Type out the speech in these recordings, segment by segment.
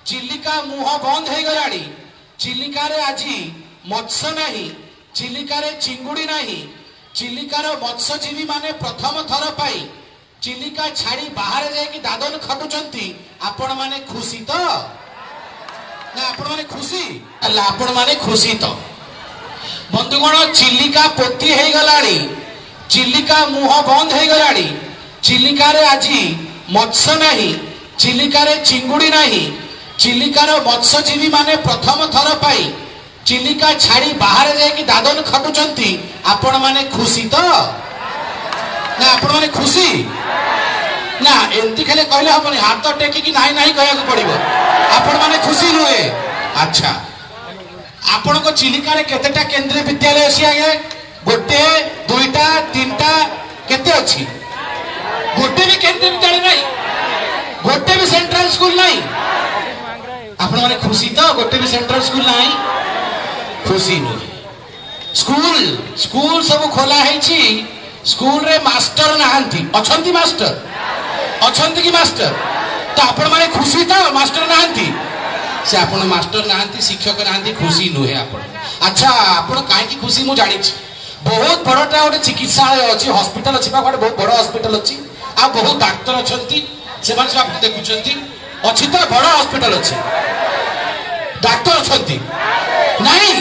चिलिका मुह बंद हो गलानी चिलिकार आज मत्स्य नाही चिलिकार चिंगुड़ी नाही चिलिकार मत्स्यजीवी माने प्रथम थर पाई चिलिका छाड़ी बाहर जाकि दादन खटुचंती आपण माने खुशी तो ना आपण माने खुशी अल्ला आपण माने खुशी तो बंधुगण चिलिका पोती हो गलानी चिलिका मुह बंद हो गलानी चिलिकार आज मत्स्य नाही चिलिकार चिंगुड़ी नाही चिलिकार मत्स्यजीवी माने प्रथम थर पाई चिलिका छाड़ी बाहर जाकि दादन खटुचंती आपण माने खुशी तो ना आपण माने खुशी ना एमती खेले कहले हबनी हाथ टेकी कि नाही नाही कहया पड़िबो आपण माने खुशी नुहे। अच्छा आपण को चिलिका रे केतेटा केंद्रीय विद्यालय अछि आगे गोटे दुईटा तीनटा केते अछि गोटे भी केंद्रीय विद्यालय नहीं गोटे भी सेंट्रल स्कूल नहीं आपण माने खुशी तो गोटे भी सेंट्रल स्कूल नहीं खुशी नुहे। स्कूल स्कूल सब खोला है स्कूल रे मास्टर नहांती अछंती मास्टर अछंती की मास्टर तो आपण माने खुशी तो मास्टर नहांती से आपण मास्टर नहांती शिक्षक नहांती खुशी नुहे आपण। अच्छा आपण काहे की खुशी मु जानि छी बहुत बड़टा गोटे चिकित्सालय अछि हॉस्पिटल अछि बा बहुत बड़ हॉस्पिटल अछि आ बहुत डॉक्टर अछंती से माने सब आपण देखुचंती अछि तो बड़ हॉस्पिटल अछि डॉक्टर अछंती नहीं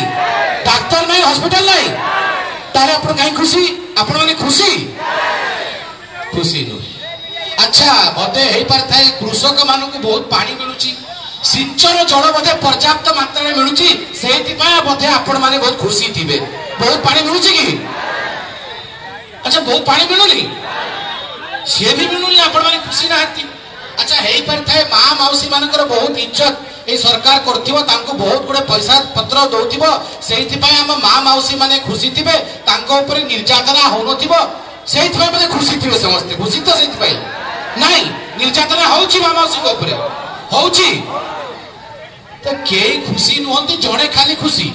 डॉक्टर नहीं हॉस्पिटल नहीं तारे आपण काहे खुशी आपण माने खुशी खुशी नुहे। अच्छा बोधे हे पर थाए कृषक मानक बहुत पानी मिलुची सिंचन जल बोधे पर्याप्त मात्रा में मिलुची सेति पय बोधे आपण माने बहुत खुशी थिबे बहुत पानी मिलुची कि अच्छा बहुत पानी मिलुनी से भी मिलुनी आपण माने खुशी नाहती। अच्छा हे पर थाए मां मौसी मानकर बहुत इज्जत ए सरकार करथिबो तांको बहुत गुडे पैसा पत्र दउथिबो सेति पय हम मां मौसी माने खुशी थिबे तांको ऊपर निर्यातना होनथिबो सेति पय माने खुशी थिबे समस्त खुशी तो सेति पय नहीं निर्यातना होउची मां मौसी को ऊपर होउची तो के खुशी नुहंती जणे खाली खुशी